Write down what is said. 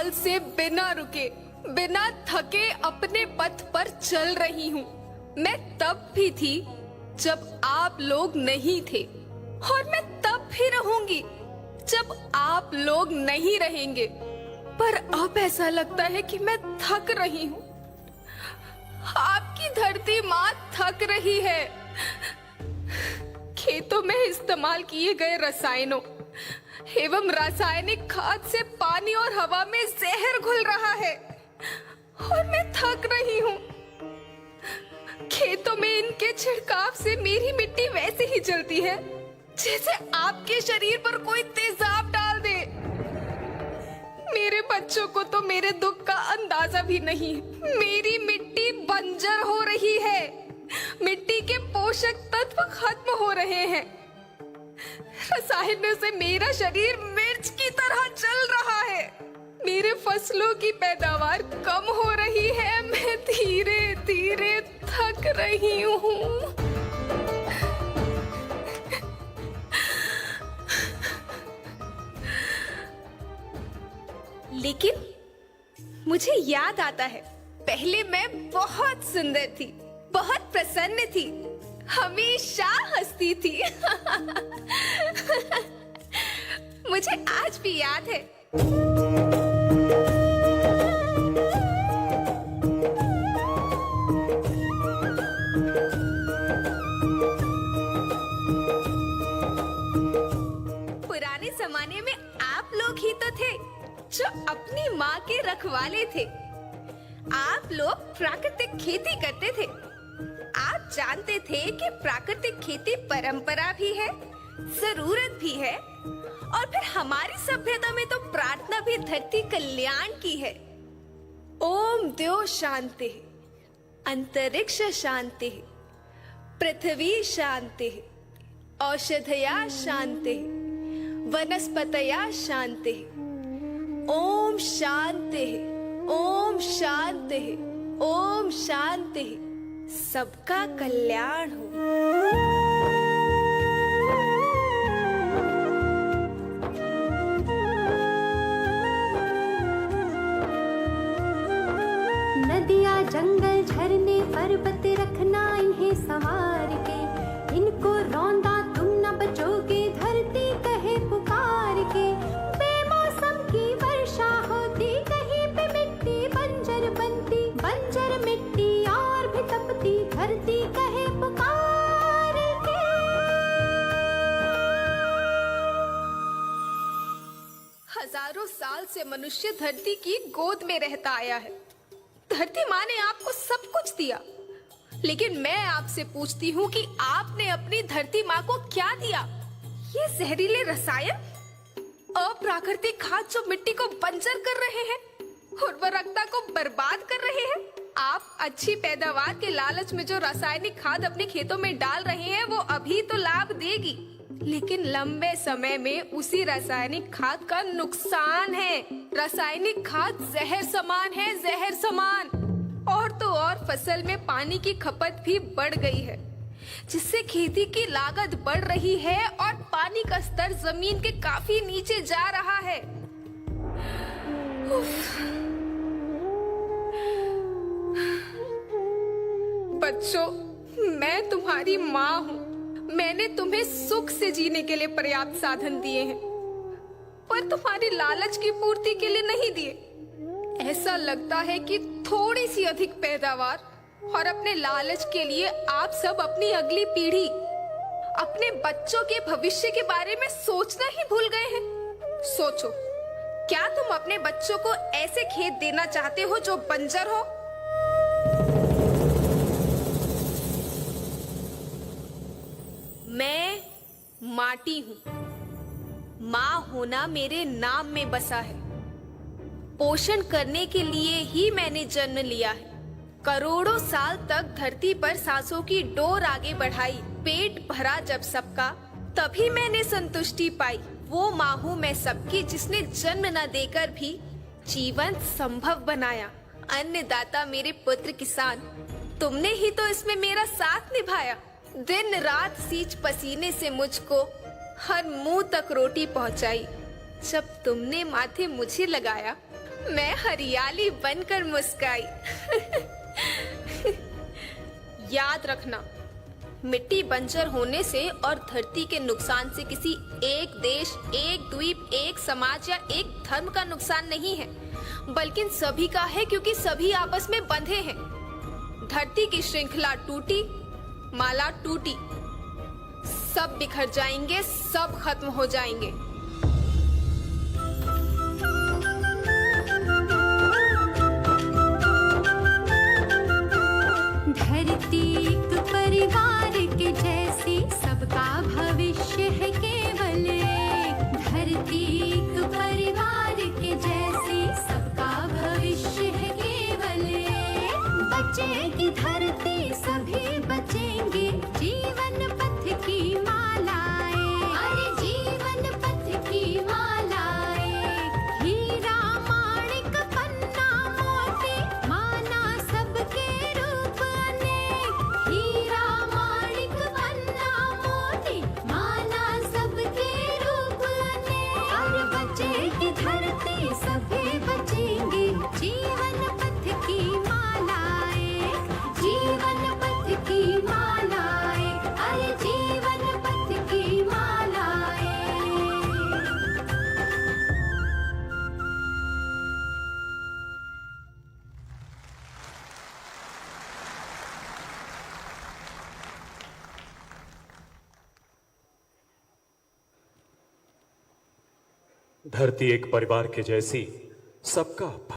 साल से बिना रुके, बिना थके अपने पथ पर चल रही हूँ। मैं तब भी थी जब आप लोग नहीं थे, और मैं तब भी रहूंगी जब आप लोग नहीं रहेंगे। पर अब ऐसा लगता है कि मैं थक रही हूँ। आपकी धरती माँ थक रही है। खेतों में इस्तेमाल किए गए रसायनों एवं रासायनिक खाद से पानी और हवा में जहर घुल रहा है, और मैं थक रही हूँ। खेतों में इनके छिड़काव से मेरी मिट्टी वैसे ही जलती है जैसे आपके शरीर पर कोई तेजाब डाल दे। मेरे बच्चों को तो मेरे दुख का अंदाजा भी नहीं। मेरी मिट्टी बंजर हो रही है, मिट्टी के पोषक तत्व खत्म हो रहे हैं। रसायनों से मेरा शरीर मिर्च की तरह जल रहा है। मेरे फसलों की पैदावार कम हो रही है। मैं धीरे धीरे थक रही हूँ। लेकिन मुझे याद आता है, पहले मैं बहुत सुंदर थी, बहुत प्रसन्न थी, हमेशा हंसती थी। मुझे आज भी याद है। पुराने जमाने में आप लोग ही तो थे जो अपनी माँ के रखवाले थे। आप लोग प्राकृतिक खेती करते थे। आप जानते थे कि प्राकृतिक खेती परंपरा भी है, जरूरत भी है, और फिर हमारी सभ्यता में तो प्रार्थना भी धरती कल्याण की है। ओम द्यो शांति, अंतरिक्ष शांति, पृथ्वी शांति, औषधया शांति, वनस्पतया शांति। ओम शांति, ओम शांति, ओम शांति। सबका कल्याण हो। नदियाँ जंगल झरने पर्वत रखना इन्हें संवार के, इनको रौंदा तुम न बचोगे धरती कहे पुकार के। बेमौसम की वर्षा होती, कहीं पे मिट्टी बंजर बनती, बंजर मिट्टी और भी तपती, धरती कहे पुकार के। हजारों साल से मनुष्य धरती की गोद में रहता आया है। धरती माँ ने आपको सब कुछ दिया, लेकिन मैं आपसे पूछती हूँ कि आपने अपनी धरती माँ को क्या दिया? ये जहरीले रसायन, अप्राकृतिक खाद जो मिट्टी को बंजर कर रहे हैं, उर्वरकता को बर्बाद कर रहे हैं। आप अच्छी पैदावार के लालच में जो रासायनिक खाद अपने खेतों में डाल रहे हैं, वो अभी तो लाभ देगी, लेकिन लंबे समय में उसी रासायनिक खाद का नुकसान है। रासायनिक खाद जहर समान है, जहर समान। और तो और फसल में पानी की खपत भी बढ़ गई है, जिससे खेती की लागत बढ़ रही है और पानी का स्तर जमीन के काफी नीचे जा रहा है। बच्चों, मैं तुम्हारी माँ हूँ। मैंने तुम्हें सुख से जीने के लिए पर्याप्त साधन दिए हैं, पर तुम्हारी लालच की पूर्ति के लिए नहीं दिए। ऐसा लगता है कि थोड़ी सी अधिक पैदावार और अपने लालच के लिए आप सब अपनी अगली पीढ़ी, अपने बच्चों के भविष्य के बारे में सोचना ही भूल गए हैं। सोचो, क्या तुम अपने बच्चों को ऐसे खेत देना चाहते हो जो बंजर हो? मैं माटी हूँ। माँ होना मेरे नाम में बसा है। पोषण करने के लिए ही मैंने जन्म लिया है। करोड़ों साल तक धरती पर सांसों की डोर आगे बढ़ाई। पेट भरा जब सबका, तभी मैंने संतुष्टि पाई। वो माँ हूँ मैं सबकी, जिसने जन्म न देकर भी जीवन संभव बनाया। अन्नदाता मेरे पुत्र किसान, तुमने ही तो इसमें मेरा साथ निभाया। दिन रात सींच पसीने से मुझको हर मुंह तक रोटी पहुंचाई। जब तुमने माथे मुझे लगाया, मैं हरियाली बनकर मुस्काई। याद रखना, मिट्टी बंजर होने से और धरती के नुकसान से किसी एक देश, एक द्वीप, एक समाज या एक धर्म का नुकसान नहीं है, बल्कि सभी का है, क्योंकि सभी आपस में बंधे हैं। धरती की श्रृंखला टूटी, माला टूटी, सब बिखर जाएंगे, सब खत्म हो जाएंगे। धरती एक परिवार के जैसी, सबका भविष्य है केवल एक। धरती एक परिवार के जैसी, सबका भविष्य है केवल एक। बचेगी धरती, सभी बचेंगे, जीवन पथ की मालाएं। अरे जीवन पथ की मालाएं। हीरा माणिक पन्ना मोती, माना सबके रूप अनेक। हीरा माणिक पन्ना मोती, माना सबके रूप अनेक। और बचेगी धरती, सभी बचेंगे, जीवन पथ की मालाएं। जीवन पथ की मालाएं। अरे जीवन पथ की मालाएं। धरती एक परिवार के जैसी, सबका